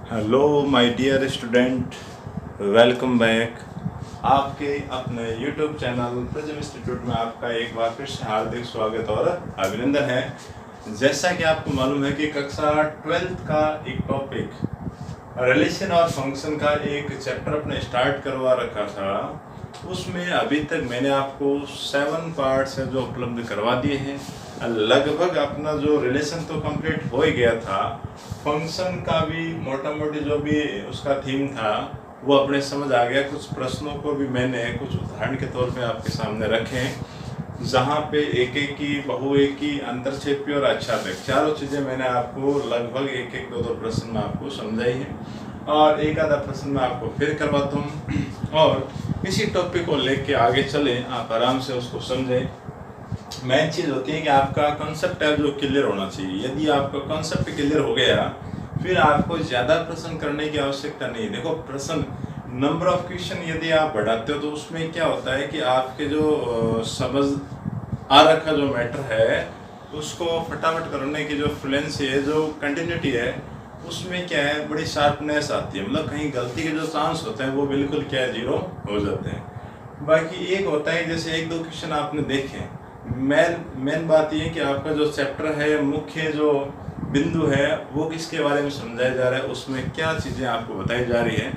Hello my dear student, welcome back. आपके अपने YouTube channel prism institute में आपका एक बार फिर से हार्दिक स्वागत और अभिनंदन है। जैसा कि आपको मालूम है कि कक्षा 12th का एक टॉपिक रिलेशन और फंक्शन का एक चैप्टर अपने स्टार्ट करवा रखा था। उसमें अभी तक मैंने आपको 7 पार्ट्स है जो उपलब्ध करवा दिए हैं। लगभग अपना जो रिलेशन तो कंप्लीट हो ही गया था। फंक्शन का भी मोटा मोटी जो भी उसका थीम था वो अपने समझ आ गया। कुछ प्रश्नों को भी मैंने कुछ उदाहरण के तौर पे आपके सामने रखे हैं, जहाँ पे एक एक की, बहुएक की, अंतरक्षेपी और आच्छादक चारों चीज़ें मैंने आपको लगभग एक एक दो प्रश्न में आपको समझाई है और एक आधा प्रश्न में आपको फिर करवाता हूँ और इसी टॉपिक को लेके आगे चलें, आप आराम से उसको समझें। मेन चीज़ होती है कि आपका कॉन्सेप्ट है जो क्लियर होना चाहिए। यदि आपका कॉन्सेप्ट क्लियर हो गया फिर आपको ज़्यादा प्रश्न करने की आवश्यकता नहीं। देखो, प्रश्न नंबर ऑफ क्वेश्चन यदि आप बढ़ाते हो तो उसमें क्या होता है कि आपके जो समझ आ रखा जो मैटर है उसको फटाफट करने की जो फ्लुएंसी है, जो कंटिन्यूटी है, उसमें क्या है, बड़ी शार्पनेस आती है। मतलब कहीं गलती के जो चांस होते हैं वो बिल्कुल क्या है, जीरो हो जाते हैं। बाकी एक होता है जैसे एक दो क्वेश्चन आपने देखे, मेन बात ये है कि आपका जो चैप्टर है, मुख्य जो बिंदु है वो किसके बारे में समझाया जा रहा है, उसमें क्या चीज़ें आपको बताई जा रही है,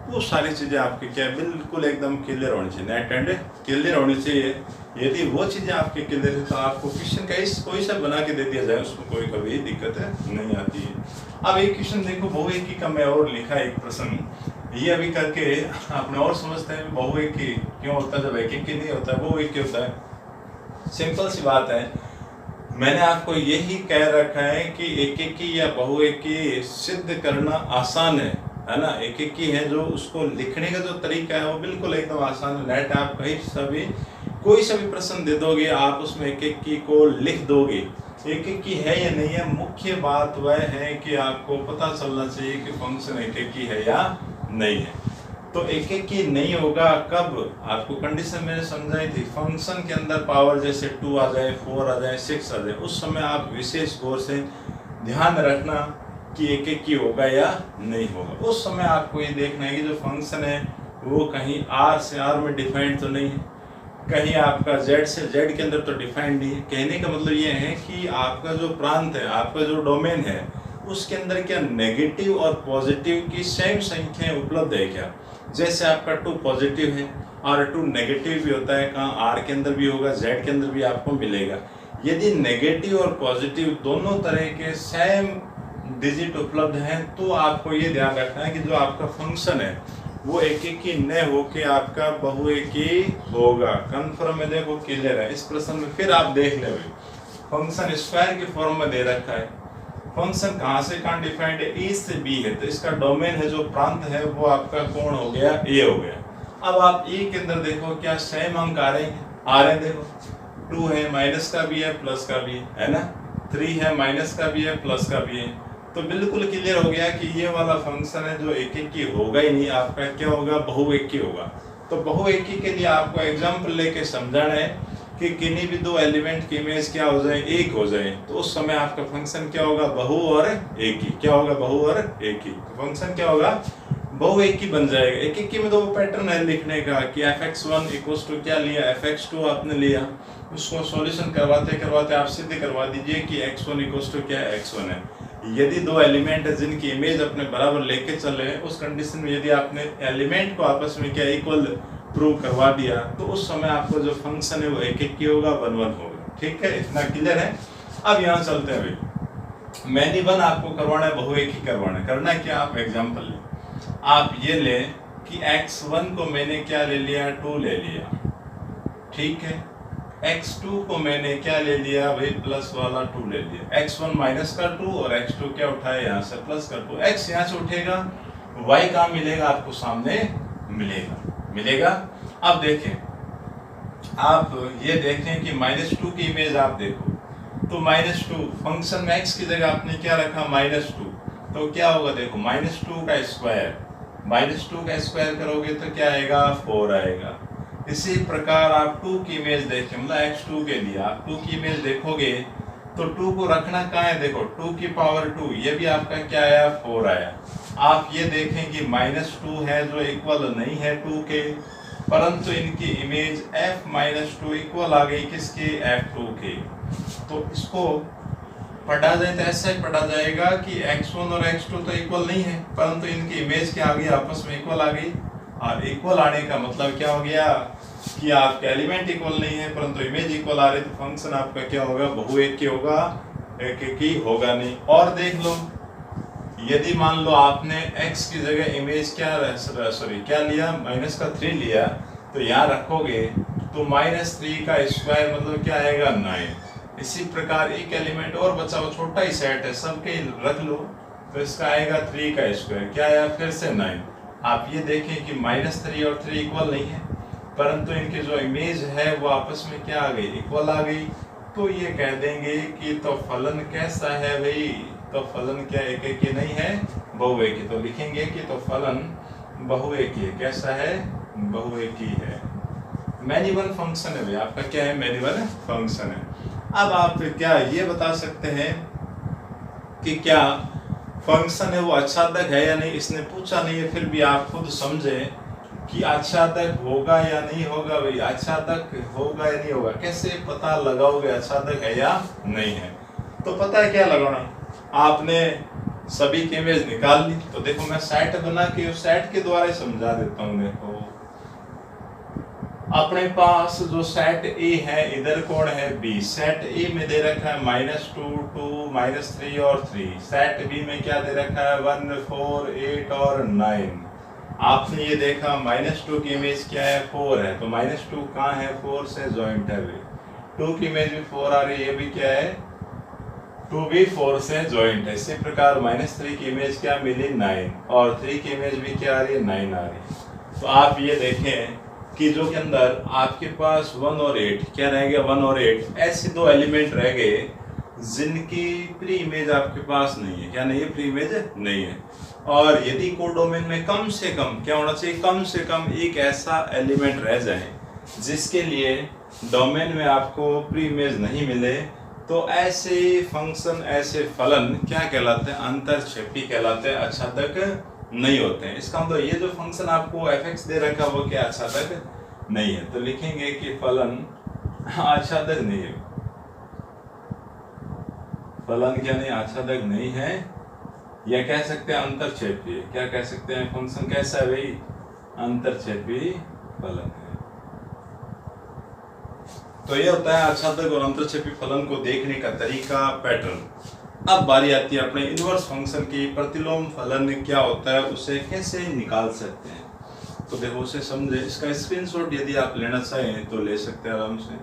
वो सारी चीज़ें आपकी क्या बिल्कुल एकदम क्लियर होनी चाहिए, नेट एंड क्लियर होनी चाहिए। यदि वो चीज़ें आपके क्लियर है तो आपको क्वेश्चन का कोई सा बना के दे दिया जाए उसमें कोई कभी दिक्कत नहीं आती है। अब एक क्वेश्चन देखो, बहुएकी का मैं और लिखा एक प्रश्न, ये अभी करके आपने और समझते हैं बहुएकी क्यों होता है, जब एक एक नहीं होता है बहुएकी होता है। सिंपल सी बात है, मैंने आपको यही कह रखा है कि एक एक की या बहुएकी सिद्ध करना आसान है ना। एक एक की है जो उसको लिखने का जो तरीका है वो बिल्कुल एकदम आसान है। नेट आप कहीं सभी कोई सा भी प्रश्न दे दोगे, आप उसमें एक एक की को लिख दोगे। एक एक की है या नहीं है, मुख्य बात वह है कि आपको पता चलना चाहिए कि फंक्शन एक एक की है या नहीं है। तो एक एक की नहीं होगा कब, आपको कंडीशन मैंने समझाई थी, फंक्शन के अंदर पावर जैसे 2 आ जाए, 4 आ जाए, 6 आ जाए, उस समय आप विशेष गौर से ध्यान रखना कि एक एक की होगा या नहीं होगा। उस समय आपको ये देखना है कि जो फंक्शन है वो कहीं आर से आर में डिफाइंड तो नहीं है, कहीं आपका जेड से जेड के अंदर तो डिफाइंड नहीं है। कहने का मतलब ये है कि आपका जो प्रांत है, आपका जो डोमेन है, उसके अंदर क्या नेगेटिव और पॉजिटिव की सेम संख्याएं उपलब्ध है क्या। जैसे आपका 2 पॉजिटिव है और 2 नेगेटिव भी होता है, कहाँ आर के अंदर भी होगा, जेड के अंदर भी आपको मिलेगा। यदि नेगेटिव और पॉजिटिव दोनों तरह के सेम डिजिट उपलब्ध हैं तो आपको ये ध्यान रखना है कि जो आपका फंक्शन है वो एक एक की न हो के आपका बहुएकी होगा। कंफर्म है, देखो क्लियर है। इस प्रश्न में फिर आप देख ले, फंक्शन स्क्वायर के फॉर्म में दे रखा है। फंक्शन कहाँ से कहाँ डिफाइंड है, ए से बी है, तो इसका डोमेन है, जो प्रांत है वो आपका कौन हो गया, ए हो गया। अब आप ए के अंदर देखो क्या सेम अंक आ रहे हैं, देखो 2 है, माइनस का भी है, प्लस का भी है ना, 3 है, माइनस का भी है, प्लस का भी है। तो बिल्कुल क्लियर हो गया कि ये वाला फंक्शन है जो एक एक की होगा ही नहीं, आपका क्या होगा, बहुएकी होगा। तो बहुएकी के लिए आपको एग्जाम्पल लेके समझाना है कि किन्हीं भी दो एलिमेंट की इमेज क्या हो जाए, एक हो जाए, तो उस समय आपका फंक्शन क्या होगा, बहु और एकी। क्या होगा, बहु और एकी। तो फंक्शन क्या होगा, बहु एकी बन जाएगा। एक एक की में तो वो पैटर्न है लिखने का कि fx1 इक्वल्स टू क्या लिया, fx2 आपने लिया, उसको सॉल्यूशन करवाते करवाते आप सिद्ध करवा दीजिए कि x1 इक्वल्स टू क्या x1 है। यदि दो एलिमेंट है जिनकी इमेज अपने बराबर लेके चले, उस कंडीशन में यदि आपने एलिमेंट को आपस में क्या इक्वल प्रूव करवा दिया तो उस समय आपको जो फंक्शन है वो एक एक की होगा, 1 1 होगा। ठीक है, इतना क्लियर है। अब यहाँ चलते हैं भाई, मैनी वन आपको करवाना है, बहुएकी करवाना है। करना है क्या, आप एग्जाम्पल लें, आप ये लें कि x1 को मैंने क्या ले लिया, 2 ले लिया, ठीक है। x2 को मैंने क्या ले लिया भाई, प्लस वाला 2 ले लिया। x1 माइनस का 2 और x2 क्या उठाए यहाँ से, प्लस का 2। x यहाँ से उठेगा, y कहाँ मिलेगा, आपको सामने मिलेगा। अब देखें, आप ये देखें कि -2 की इमेज आप देखो, तो -2 फंक्शन में x की जगह आपने क्या रखा, -2, तो क्या होगा, देखो -2 का स्क्वायर, -2 का स्क्वायर करोगे तो क्या आएगा, 4 आएगा। इसी प्रकार आप 2 की इमेज देखें, मतलब x2 के लिए आप 2 की इमेज देखोगे तो 2 को रखना कहाँ है, देखो 2 की पावर 2, ये भी आपका क्या आया, 4 आया। आप ये देखें कि -2 है जो इक्वल नहीं है 2 के, परंतु इनकी इमेज f-2 इक्वल आ गई किसके, f2 के। तो इसको पढ़ा जाए तो ऐसा ही पढ़ा जाएगा कि x1 और x2 तो इक्वल नहीं है, परंतु इनकी इमेज क्या आ गई, आपस में इक्वल आ गई। और इक्वल आने का मतलब क्या हो गया कि आपके एलिमेंट इक्वल नहीं है परंतु इमेज इक्वल आ रही, तो फंक्शन आपका क्या होगा, बहुएकी होगा, एकेकी होगा नहीं। और देख लो, यदि मान लो आपने x की जगह इमेज क्या लिया, -3 लिया, तो यहाँ रखोगे तो -3 का स्क्वायर मतलब क्या आएगा, 9। इसी प्रकार एक एलिमेंट और बचा, वो छोटा ही सेट है, सबके रख लो तो इसका आएगा 3 का स्क्वायर, क्या आया, फिर से 9। आप ये देखें कि -3 और 3 इक्वल नहीं है, परंतु इनकी जो इमेज है वो आपस में क्या आ गई, इक्वल आ गई। तो ये कह देंगे कि तो फलन कैसा है भाई, तो फलन क्या एकेकी नहीं है, बहुएकी। तो लिखेंगे कि तो फलन बहुएकी है, कैसा है, बहुएकी है। मैनी वन फंक्शन है भाई आपका, क्या है, मैनी वन फंक्शन है। अब आप क्या ये बता सकते हैं कि क्या फंक्शन है वो आच्छादक है या नहीं, इसने पूछा नहीं है, फिर भी आप खुद समझे कि आच्छादक होगा या नहीं होगा। भाई आच्छादक होगा या नहीं होगा, कैसे पता लगाओगे आच्छादक है या नहीं है। तो पता है क्या लगाना, आपने सभी की इमेज निकाल ली। तो देखो मैं सेट बना के उस सेट के द्वारा समझा देता हूँ। देखो अपने पास जो सेट ए है, इधर कौन है, बी। सेट ए में दे रखा है -2, 2, -3 और 3। सेट बी में क्या दे रखा है, 1, 4, 8 और 9। आपने ये देखा -2 की इमेज क्या है, 4 है, तो -2 कहाँ है, 4 से जॉइंट है। 2 की इमेज भी 4 आ रही है, ये भी क्या है, 2 भी 4 से जॉइंट है। इसी प्रकार -3 की इमेज क्या मिली, 9, और 3 की इमेज भी क्या आ रही है, 9 आ रही है। तो आप ये देखें कि जो के अंदर आपके पास 1 और 8 क्या रह गया, 1 और 8 ऐसे दो एलिमेंट रह गए जिनकी प्री इमेज आपके पास नहीं है। क्या नहीं है, प्री इमेज नहीं है। और यदि कोडोमेन में कम से कम क्या होना चाहिए, कम से कम एक ऐसा एलिमेंट रह जाए जिसके लिए डोमेन में आपको प्री इमेज नहीं मिले, तो ऐसे फंक्शन, ऐसे फलन क्या कहलाते हैं, अंतरक्षेपी कहलाते हैं, आच्छादक नहीं होते हैं। इसका मतलब ये जो फंक्शन आपको f(x) दे रखा है वो क्या आच्छादक नहीं है। तो लिखेंगे कि फलन आच्छादक नहीं है, फलन क्या नहीं, आच्छादक नहीं है, या कह सकते हैं अंतरक्षेपी। क्या कह सकते हैं, फंक्शन कैसा है भाई, अंतरक्षेपी फलन है। तो ये होता है आच्छादक और अंतरक्षेपी फलन को देखने का तरीका, पैटर्न। अब बारी आती है अपने इनवर्स फंक्शन की। प्रतिलोम फलन क्या होता है, उसे कैसे निकाल सकते हैं। तो देखो उसे समझे, इसका स्क्रीनशॉट यदि आप लेना चाहें तो ले सकते हैं आराम से।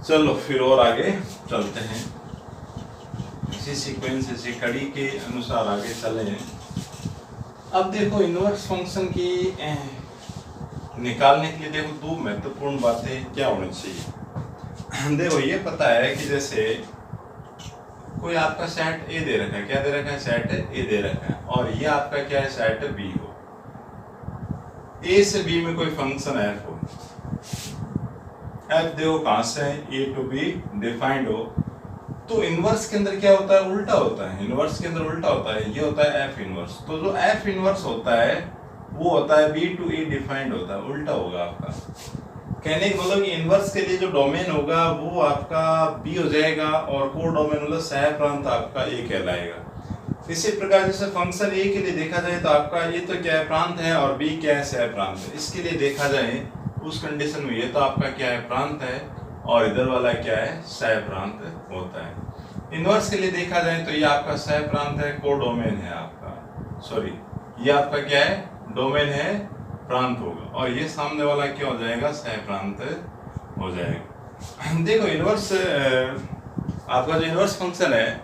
चलो फिर और आगे चलते हैं, इसी सीक्वेंस, इसी कड़ी के अनुसार आगे चले। अब देखो इनवर्स फंक्शन की निकालने के लिए देखो दो महत्वपूर्ण बातें क्या होनी चाहिए। देखो ये पता है कि जैसे कोई आपका सेट ए दे रखा है, क्या दे रखा है, सेट ए दे रखा है, और ये आपका क्या है, सेट बी हो। ए से बी में कोई फंक्शन एफ हो, एफ देखो कहां से है, ए टू बी डिफाइंड हो। तो इनवर्स के अंदर क्या होता है, उल्टा होता है। इनवर्स के अंदर उल्टा होता है, ये होता है एफ इनवर्स। तो जो एफ इनवर्स होता है वो होता है बी टू ए डिफाइंड होता है, उल्टा होगा आपका। कहने का मतलब कि इनवर्स के लिए जो डोमेन होगा वो आपका बी हो जाएगा, और को डोमेन मतलब सह प्रांत आपका ए कहलाएगा। इसी प्रकार जैसे फंक्शन ए के लिए देखा जाए तो आपका ये तो क्या है, प्रांत है, और बी क्या है, सह प्रांत है। इसके लिए देखा जाए उस कंडीशन में ये तो आपका क्या है, प्रांत है, और इधर वाला क्या है, सह प्रांत होता है। इनवर्स के लिए देखा जाए तो ये आपका सह प्रांत है, को डोमेन है आपका, सॉरी ये आपका क्या है, डोमेन है, प्रांत होगा, और ये सामने वाला क्या हो जाएगा, सह प्रांत हो जाएगा। देखो इनवर्स आपका जो इनवर्स फंक्शन है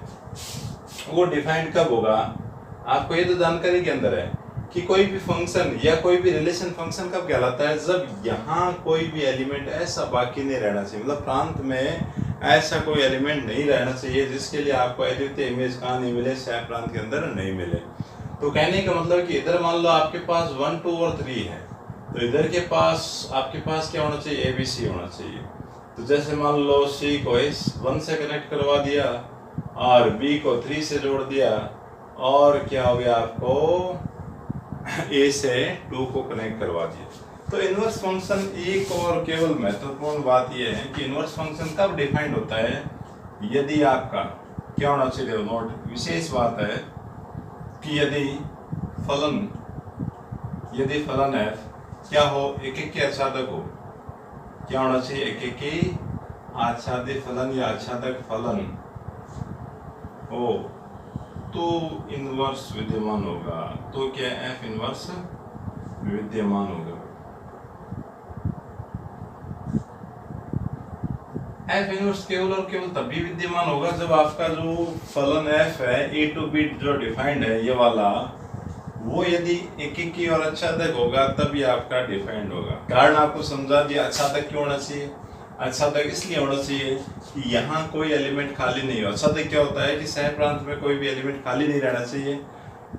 वो डिफाइंड कब होगा, आपको ये तो जानकारी के अंदर है कि कोई भी फंक्शन या कोई भी रिलेशन फंक्शन कब कहलाता है, जब यहाँ कोई भी एलिमेंट ऐसा बाकी नहीं रहना चाहिए, मतलब प्रांत में ऐसा कोई एलिमेंट नहीं रहना चाहिए जिसके लिए आपको अद्वितीय इमेज कहाँ नहीं मिले, सह प्रांत के अंदर नहीं मिले। तो कहने का मतलब कि इधर मान लो आपके पास 1, 2 और 3 है, तो इधर के पास आपके पास क्या होना चाहिए, ABC होना चाहिए। तो जैसे मान लो C को 1 से कनेक्ट करवा दिया, और B को 3 से जोड़ दिया, और क्या हो गया, आपको a से 2 को कनेक्ट करवा दिया। तो इनवर्स फंक्शन एक और केवल महत्वपूर्ण बात यह है कि इनवर्स फंक्शन कब डिफाइंड होता है, यदि आपका क्या होना चाहिए, नोट विशेष बात है कि यदि फलन f क्या हो, एक के आच्छादक हो, क्या होना चाहिए, एक के आच्छादित फलन या आच्छादक फलन हो तो इनवर्स विद्यमान होगा। तो क्या f इनवर्स विद्यमान होगा। f इनवर्स केवल और केवल तभी विद्यमान होगा जब आपका जो फलन f है a टू b जो डिफाइंड है ये वाला, वो यदि एक की और आच्छादक होगा तभी आपका डिफाइंड होगा। कारण आपको समझा दिया। आच्छादक क्यों होना चाहिए, आच्छादक इसलिए होना चाहिए कि यहाँ कोई एलिमेंट खाली नहीं हो। आच्छादक क्या होता है कि सह प्रांत में कोई भी एलिमेंट खाली नहीं रहना चाहिए।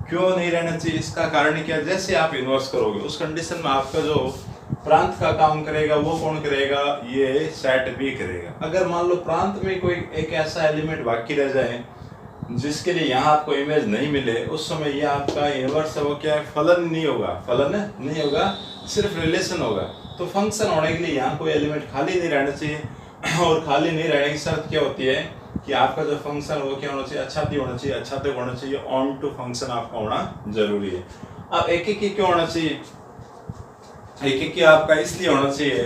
क्यों नहीं रहना चाहिए, इसका कारण क्या, जैसे आप इन्वर्स करोगे उस कंडीशन में आपका जो प्रांत का काम करेगा वो कौन करेगा, ये सेट बी करेगा। अगर मान लो प्रांत में कोई एक ऐसा एलिमेंट बाकी रह जाए जिसके लिए यहाँ आपको इमेज नहीं मिले, उस समय ये आपका इनवर्स है वो क्या है, फलन नहीं होगा, सिर्फ रिलेशन होगा। तो फंक्शन होने के लिए यहाँ कोई एलिमेंट खाली नहीं रहना चाहिए। और खाली नहीं रहने की शर्त क्या होती है कि आपका जो फंक्शन वो क्या होना चाहिए, आच्छादित होना चाहिए, आच्छादित होना चाहिए, ऑन टू फंक्शन आपका होना जरूरी है। अब एक क्यों होना चाहिए, एक आपका इसलिए होना चाहिए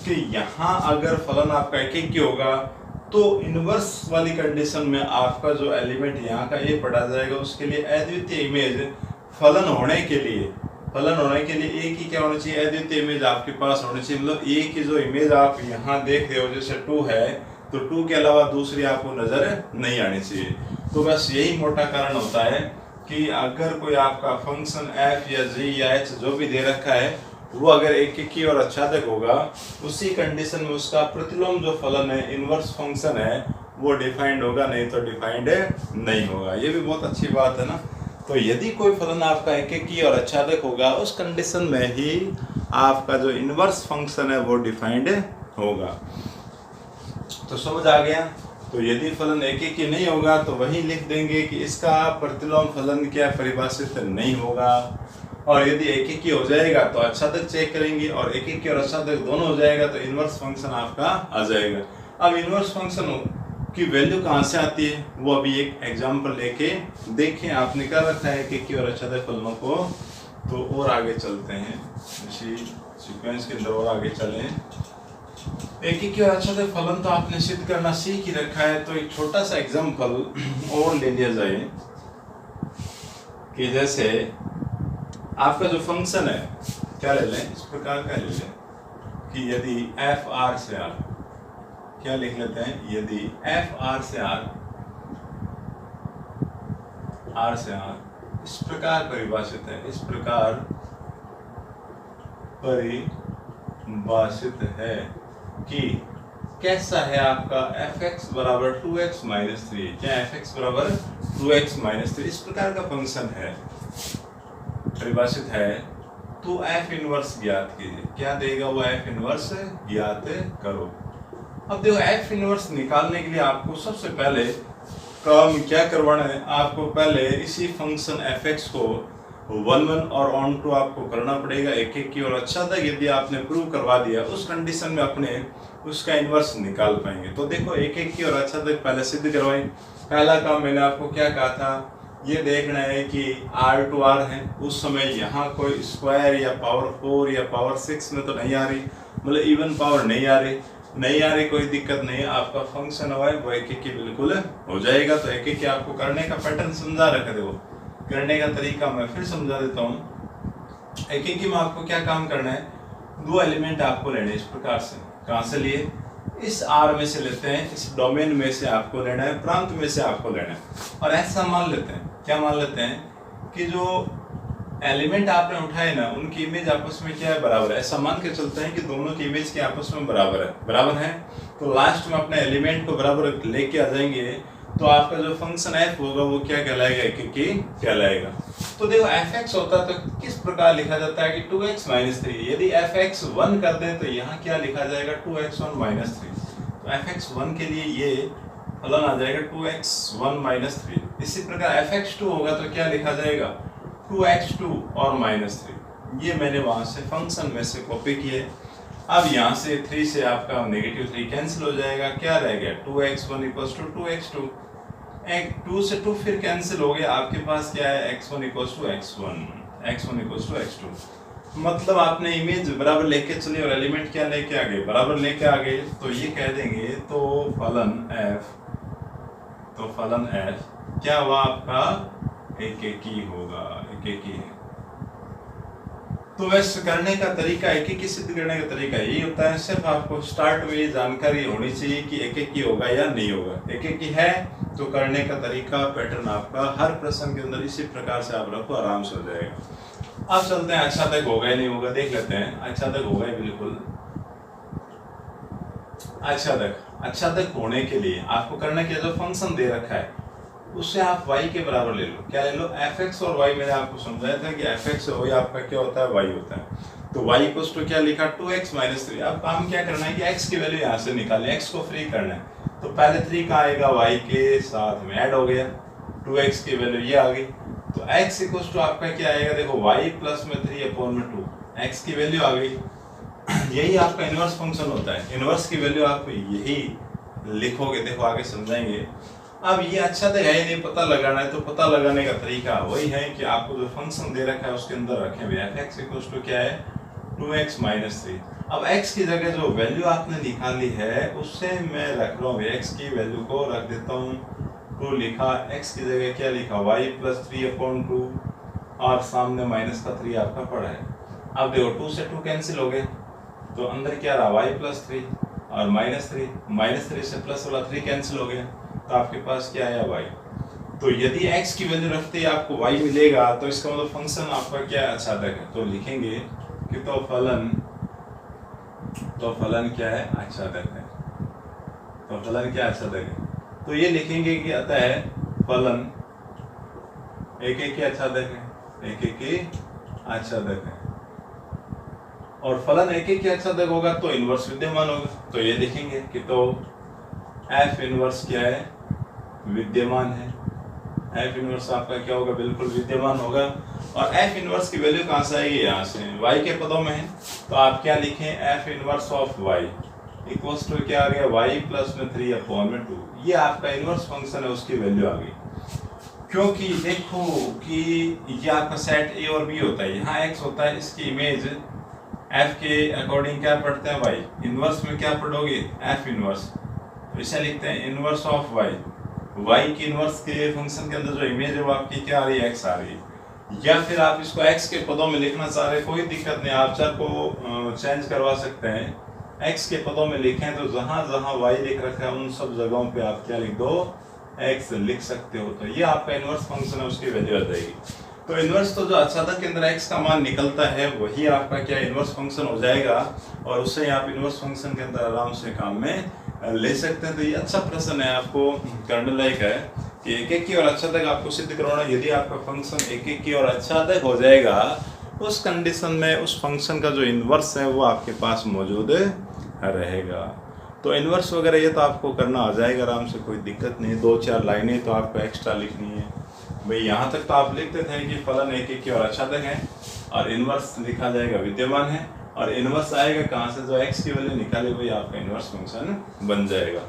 कि यहाँ अगर फलन आपका एक होगा तो इनवर्स वाली कंडीशन में आपका जो एलिमेंट यहाँ का ये पढ़ा जाएगा, उसके लिए अद्वितीय इमेज फलन होने के लिए एक ही क्या होना चाहिए, अद्वितीय इमेज आपके पास होनी चाहिए। मतलब एक ही जो इमेज आप यहाँ देख रहे हो जैसे 2 है तो 2 के अलावा दूसरी आपको नजर नहीं आनी चाहिए। तो बस यही मोटा कारण होता है कि अगर कोई आपका फंक्शन f या g या h जो भी दे रखा है वो अगर एक की और आच्छादक होगा, उसी कंडीशन में उसका प्रतिलोम जो फलन है, इनवर्स फंक्शन है, वो डिफाइंड होगा, नहीं तो डिफाइंड नहीं होगा। ये भी बहुत अच्छी बात है ना। तो यदि कोई फलन आपका एक की और आच्छादक होगा उस कंडीशन में ही आपका जो इनवर्स फंक्शन है वो डिफाइंड होगा। तो समझ आ गया। तो यदि फलन एक की नहीं होगा तो वही लिख देंगे कि इसका प्रतिलोम फलन क्या परिभाषित नहीं होगा। और यदि एक की हो जाएगा तो आच्छादक चेक करेंगे, और एक की और आच्छादक दोनों हो जाएगा तो इनवर्स फंक्शन आपका आ जाएगा। अब इनवर्स फंक्शन की वैल्यू कहाँ से आती है वो अभी एक एग्जांपल लेके देखें। आपने क्या रखा है एक की और आच्छादक फलनों को। तो और आगे चलते हैं, इसी सीक्वेंस के अंदर और आगे चलें। एक की और आच्छादक फलन तो आपने सिद्ध करना सीख ही रखा है। तो एक छोटा सा एग्जांपल और ले लिया जाए कि जैसे आपका जो फंक्शन है क्या ले लें, इस प्रकार का ले लें कि यदि f r से r, क्या लिख लेते हैं, यदि f r से r इस प्रकार परिभाषित है, इस प्रकार परिभाषित है कि कैसा है आपका fx बराबर 2x माइनस 3, क्या fx बराबर 2x माइनस 3 इस प्रकार का फंक्शन है, परिभाषित है। तो f इनवर्स ज्ञात कीजिए। क्या देगा वो f इनवर्स ज्ञात करो। अब देखो f इनवर्स निकालने के लिए आपको सबसे पहले काम क्या करवाना है, आपको पहले इसी फंक्शन fx को 1 1 और ऑन टू आपको करना पड़ेगा एक की और आच्छादक यदि आपने प्रूव करवा दिया उस कंडीशन में अपने उसका इनवर्स निकाल पाएंगे। तो देखो एक की और आच्छादक पहले सिद्ध करवाएं। पहला काम मैंने आपको क्या कहा था, ये देखना है कि r टू r है, उस समय यहाँ कोई स्क्वायर या पावर 4 या पावर 6 में तो नहीं आ रही, मतलब इवन पावर नहीं आ रही, कोई दिक्कत नहीं है। आपका फंक्शन हुआ है वो एक की बिल्कुल हो जाएगा। तो एक की आपको करने का पैटर्न समझा रखा देखो, करने का तरीका मैं फिर समझा देता हूँ। एक की में आपको क्या काम करना है, 2 एलिमेंट आपको लेने इस प्रकार से। कहाँ से लिए, इस R में से लेते हैं, इस डोमेन में से आपको लेना है, प्रांत में से आपको लेना है। और ऐसा मान लेते हैं, क्या मान लेते हैं कि जो एलिमेंट आपने उठाए ना उनकी इमेज आपस में क्या है, बराबर है। ऐसा मान के चलते हैं कि दोनों की इमेज के आपस में बराबर है। तो लास्ट में अपने एलिमेंट को बराबर लेके आ जाएंगे तो आपका जो फंक्शन f होगा वो क्या कहलाएगा, एक की कहलाएगा। तो देखो fx होता है तो किस प्रकार लिखा जाता है कि 2x माइनस 3। यदि fx 1 कर दें तो यहाँ क्या लिखा जाएगा 2x1 माइनस 3। तो fx 1 के लिए ये फलन आ जाएगा 2x1 माइनस 3। इसी प्रकार fx2 होगा तो क्या लिखा जाएगा 2x2 और माइनस 3। ये मैंने वहां से फंक्शन में से कॉपी किए। अब यहाँ से 3 से आपका नेगेटिव 3 कैंसिल हो जाएगा, क्या रह गया 2x1 इक्वल्स टू 2x2। 2 से 2 फिर कैंसिल हो गया, आपके पास क्या है x1 equals to x1, x1 equals to x2। मतलब आपने इमेज बराबर लेके चले और एलिमेंट क्या लेके आ गए, बराबर लेके आ गए, तो ये कह देंगे तो फलन f क्या हुआ आपका एक एक ही होगा, एक एक ही है। तो वैसे करने का तरीका, एक एक ही सिद्ध करने का तरीका यही होता है, सिर्फ आपको स्टार्ट में जानकारी होनी चाहिए कि एक एक ही होगा या नहीं होगा। एक एक ही है तो करने का तरीका, पैटर्न आपका हर प्रश्न के अंदर इसी प्रकार से आप रखो, आराम से हो जाएगा। अब चलते हैं अच्छा तक होगा या नहीं होगा, देख लेते हैं। अच्छा तक होगा बिल्कुल। अच्छा तक होने के लिए आपको करना क्या, जो फंक्शन दे रखा है उससे आप y के बराबर ले लो। क्या ले लो, fx और y। मैंने आपको समझाया था कि fx और y आपका क्या होता है, y होता है। तो y इक्वल्स टू क्या लिखा 2x माइनस 3। अब काम क्या करना है कि x की वैल्यू यहाँ से निकालनी, x को फ्री करना है। तो पहले 3 का आएगा, y के साथ में ऐड हो गया, 2x की वैल्यू ये आ गई। तो x इक्वल्स टू आपका क्या आएगा, देखो y प्लस में 3/2, x की वैल्यू आ गई। यही आपका इनवर्स फंक्शन होता है। इनवर्स की वैल्यू आप यही लिखोगे, देखो आगे समझाएंगे। अब ये अच्छा तो है ही नहीं, पता लगाना है, तो पता लगाने का तरीका वही है कि आपको जो फंक्शन दे रखा है उसके अंदर रखें हुए f(x) इक्वल्स टू क्या है 2x माइनस 3। अब x की जगह जो वैल्यू आपने निकाली है उससे मैं रख रहा हूँ x की वैल्यू को रख देता हूँ 2 लिखा, x की जगह क्या लिखा y प्लस 3/2 और सामने माइनस का 3 आपका पड़ा है। अब देखो 2 से 2 कैंसिल हो गए, तो अंदर क्या रहा y प्लस 3 और माइनस 3 से प्लस वाला 3 कैंसिल हो गया, तो आपके पास क्या आया y। तो यदि x की वैल्यू रखते ही आपको y मिलेगा तो इसका मतलब फंक्शन आपका क्या आच्छादक है। तो लिखेंगे कि तो फलन क्या है, आच्छादक है। तो फलन क्या आच्छादक है, तो ये लिखेंगे कि अतः फलन एक एक ही आच्छादक है, एक एक ही आच्छादक है। और फलन एक एक ही आच्छादक होगा तो इनवर्स विद्यमान होगा। तो ये लिखेंगे कि तो f इनवर्स क्या है, विद्यमान है। f इनवर्स आपका क्या होगा, बिल्कुल विद्यमान होगा। और f इनवर्स की वैल्यू कहाँ से आएगी, यहाँ से y के पदों में है। तो आप क्या लिखें, f inverse of y equals to क्या आ गया y प्लस में 3/2। ये आपका इनवर्स फंक्शन है, उसकी वैल्यू आ गई। क्योंकि देखो कि ये आपका सेट a और b होता है, यहाँ x होता है, इसकी इमेज f के अकॉर्डिंग क्या पढ़ते हैं y, इनवर्स में क्या पढ़ोगे f इनवर्स। तो इसे लिखते हैं इनवर्स ऑफ y की इनवर्स के फंक्शन के अंदर जो इमेज है वो आपकी क्या आ रही है, x आ रही है। या फिर आप इसको x के पदों में लिखना चाह रहे, कोई दिक्कत नहीं, आप चर को चेंज करवा सकते हैं। x के पदों में लिखें तो जहां जहां y लिख रखा है उन सब जगहों पे आप क्या लिख दो, x लिख सकते हो। तो ये आपका इनवर्स फंक्शन है, उसकी वैल्यू आ जाएगी। तो इनवर्स तो जो आच्छादक के अंदर x का मान निकलता है वही आपका क्या इनवर्स फंक्शन हो जाएगा, और उससे आप इनवर्स फंक्शन के अंदर आराम से काम में ले सकते हैं। तो ये अच्छा प्रश्न है, आपको करने लायक है कि एक एक की और आच्छादक आपको सिद्ध करवाना। यदि आपका फंक्शन एक एक की और आच्छादक हो जाएगा उस कंडीशन में उस फंक्शन का जो इनवर्स है वो आपके पास मौजूद रहेगा। तो इनवर्स वगैरह ये तो आपको करना आ जाएगा आराम से, कोई दिक्कत नहीं। 2-4 लाइनें तो आपको एक्स्ट्रा लिखनी है भाई। यहाँ तक तो आप लिखते थे कि फलन एक एक की और आच्छादक है और इनवर्स लिखा जाएगा विद्यमान है, और इनवर्स आएगा कहाँ से, जो x की वैल्यू निकाले वही आपका इनवर्स फंक्शन बन जाएगा।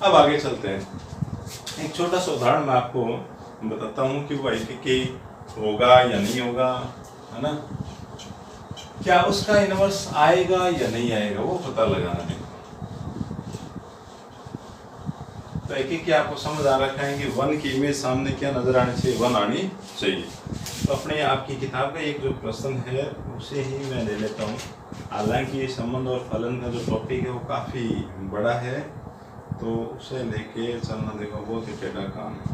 अब आगे चलते हैं, एक छोटा सा उदाहरण मैं आपको बताता हूँ कि वो एक एक होगा या नहीं होगा, है ना। क्या उसका इनवर्स आएगा या नहीं आएगा वो पता लगाना है। तो एक एक आपको समझ आ रखा है कि 1 की इमेज सामने क्या नजर आनी चाहिए, 1 आनी चाहिए। तो अपने आपकी किताब का एक जो प्रश्न है उसे ही मैं ले लेता हूँ। हालांकि ये संबंध और फलन का जो टॉपिक है वो काफ़ी बड़ा है, तो उसे लेके चलना देखो बहुत ही टेढ़ा काम है।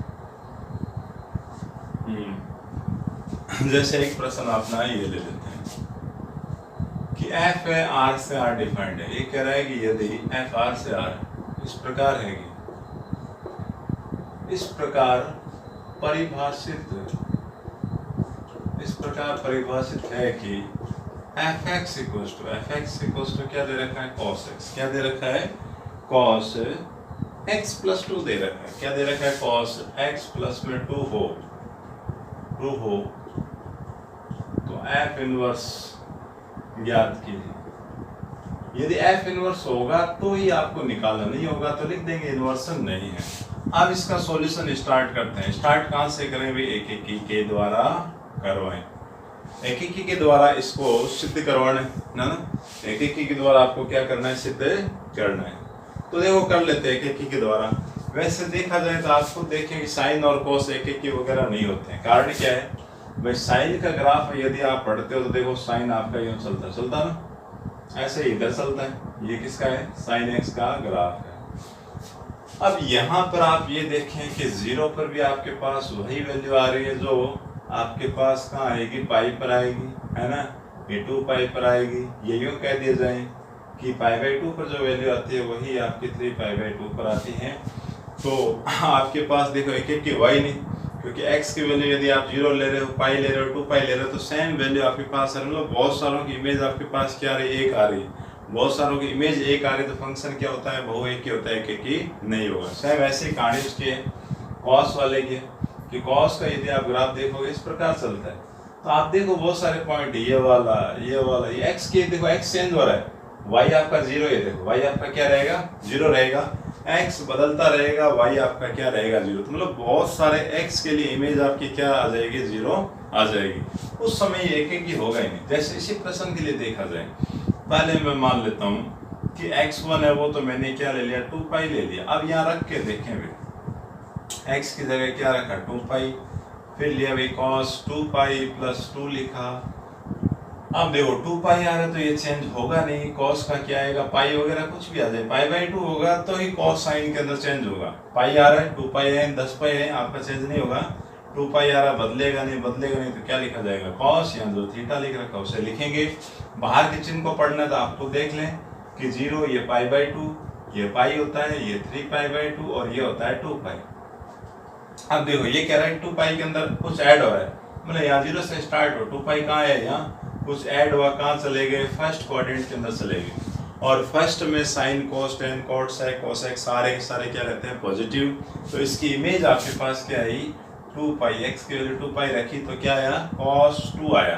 जैसे एक प्रश्न अपना ये ले लेते हैं कि f है r से r डिफाइंड है। ये कह रहा है कि यदि f r से r इस प्रकार है कि इस प्रकार परिभाषित है कि f(x) इक्वल्स टू क्या दे रखा है, cos x। क्या दे रखा है, cos x प्लस 2 दे रखा है, क्या दे रखा है, cos x प्लस में 2 हो तो f इनवर्स ज्ञात कीजिए। यदि f इनवर्स होगा तो ही आपको निकालना, नहीं होगा तो लिख देंगे इन्वर्सन नहीं है। अब इसका सॉल्यूशन स्टार्ट करते हैं। स्टार्ट कहाँ से करें भाई, एकेकी के द्वारा करवाएं। एकेकी के द्वारा इसको सिद्ध करवाना है ना, एकेकी के द्वारा आपको क्या करना है, सिद्ध करना है। तो देखो कर लेते हैं एकेकी के द्वारा। वैसे देखा जाए तो आपको देखें कि साइन और कोस एकेकी वगैरह नहीं होते हैं। कारण क्या है भाई, साइन का ग्राफ यदि आप पढ़ते हो तो देखो साइन आपका यूं चलता ना, ऐसे ही इधर चलता है। ये किसका है, साइन एक्स का ग्राफ है। अब यहाँ पर आप ये देखें कि 0 पर भी आपके पास वही वैल्यू आ रही है जो आपके पास कहाँ आएगी, पाई पर आएगी, है ना, ये 2 पाई पर आएगी। ये यूँ कह दिया जाए कि π/2 पर जो वैल्यू आती है वही आपकी 3π/2 पर आती है। तो आपके पास देखो एक की वाई नहीं, क्योंकि x की वैल्यू यदि आप 0 ले रहे हो, पाई ले रहे हो, 2 पाई ले रहे हो तो सेम वैल्यू आपके पास है। मतलब बहुत सारों की इमेज आपके पास क्या आ रही है, एक आ रही है। बहुत सारों की इमेज एक आ रही है तो फंक्शन क्या होता है, बहु एक ही होता है, एक ही नहीं होगा। सेम ऐसी कहानी उसकी है कॉस वाले की, कि कॉस का यदि आप ग्राफ देखोगे इस प्रकार चलता है। तो आप देखो बहुत सारे पॉइंट, ये वाला, ये एक्स के देखो एक्स चेंज हो रहा है, वाई आपका 0 है, देखो वाई आपका क्या रहेगा, 0 रहेगा। एक्स बदलता रहेगा, वाई आपका क्या रहेगा, 0। तो मतलब बहुत सारे एक्स के लिए इमेज आपकी क्या आ जाएगी, 0 आ जाएगी। उस समय एक ही होगा ही नहीं। जैसे इसी प्रश्न के लिए देखा जाए, पहले मैं मान लेता हूँ कि x1 है, वो तो मैंने क्या ले लिया, 2 पाई ले लिया। अब यहाँ रख के देखें भाई, x की जगह क्या रखा, 2 पाई, फिर लिया भाई cos 2 पाई प्लस 2 लिखा। अब देखो 2 पाई आ रहा है तो ये चेंज होगा नहीं, cos का क्या आएगा, पाई वगैरह कुछ भी आ जाए, π/2 होगा तो ही cos साइन के अंदर चेंज होगा। पाई आ रहा है, 2 पाई है, 10 पाई है, आपका चेंज नहीं होगा। 2 पाई आ रहा है, बदलेगा नहीं तो क्या लिखा जाएगा, cos, या जो थीटा लिख रखा उसे लिखेंगे। बाहर के चिन्ह को पढ़ना तो आपको देख लें कि 0 ये π/2, ये पाई होता है, ये 3π/2 और ये होता है 2 पाई। अब देखो ये कह रहा है 2 पाई के अंदर कुछ ऐड हो रहा है, मतलब यहाँ 0 से स्टार्ट हो, 2 पाई कहाँ है, यहाँ कुछ ऐड हुआ, कहाँ चले गए, फर्स्ट क्वाड्रेंट के अंदर चले गए। और फर्स्ट में sine cos tan cot sec cosec सारे के सारे क्या रहते हैं, पॉजिटिव। तो इसकी इमेज आपके पास क्या आई, 2 पाई, एक्स की वैल्यू 2 पाई रखी तो क्या आया, cos 2 आया।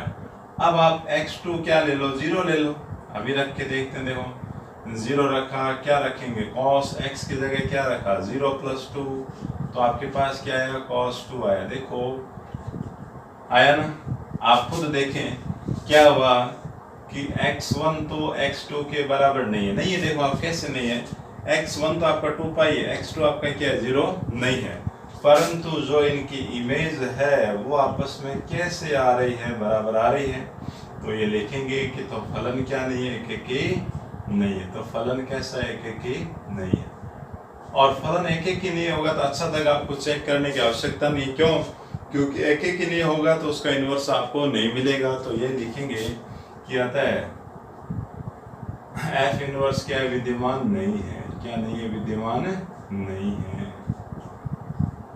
अब आप x2 क्या ले लो, 0 ले लो। अभी रख के देखते हैं, देखो 0 रखा, क्या रखेंगे, cos x की जगह क्या रखा, 0 + 2, तो आपके पास क्या आएगा, cos 2 आया। देखो आया ना, आप खुद देखें क्या हुआ कि x1 तो x2 के बराबर नहीं है। नहीं है, देखो आप कैसे नहीं है, x1 तो आपका 2 पाई है, x2 आपका क्या है, 0 नहीं है। परंतु जो इनकी इमेज है वो आपस में कैसे आ रही है, बराबर आ रही है। तो ये लिखेंगे कि तो फलन क्या नहीं है, एक ही नहीं है। तो फलन कैसा है, एक ही नहीं है। और फलन एक ही नहीं होगा तो अच्छा तक आपको चेक करने की आवश्यकता नहीं। क्यों, क्योंकि एक ही नहीं होगा तो उसका इन्वर्स आपको नहीं मिलेगा। तो ये लिखेंगे कि आता है एफ इनवर्स क्या है, विद्यमान नहीं है। क्या नहीं है, विद्यमान नहीं है।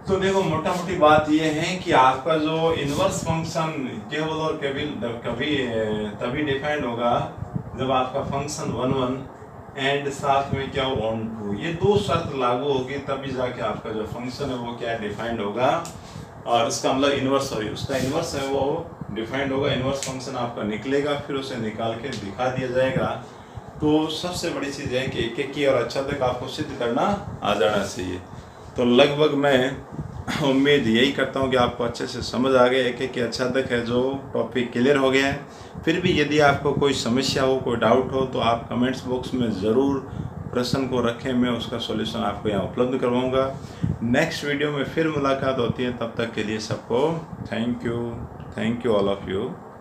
तो देखो मोटा मोटी बात ये है कि आपका जो इनवर्स फंक्शन केवल और कभी तभी डिफाइंड होगा जब आपका फंक्शन 1 1 एंड साथ में क्या 1 2, ये दो शर्त लागू होगी तभी जाके आपका जो फंक्शन है वो क्या डिफाइंड होगा। और इसका मतलब इनवर्स, सॉरी उसका इनवर्स है वो डिफाइंड होगा। इनवर्स फंक्शन आपका निकलेगा, फिर उसे निकाल के दिखा दिया जाएगा। तो सबसे बड़ी चीज़ है कि एक की और अच्छा तक आपको सिद्ध करना आ जाना चाहिए। तो लगभग मैं उम्मीद यही करता हूँ कि आपको अच्छे से समझ आ गया, एक की अच्छा तक है जो टॉपिक क्लियर हो गया है। फिर भी यदि आपको कोई समस्या हो, कोई डाउट हो तो आप कमेंट्स बॉक्स में ज़रूर प्रश्न को रखें, मैं उसका सॉल्यूशन आपको यहाँ उपलब्ध करवाऊँगा। नेक्स्ट वीडियो में फिर मुलाकात होती है, तब तक के लिए सबको thank you all of you.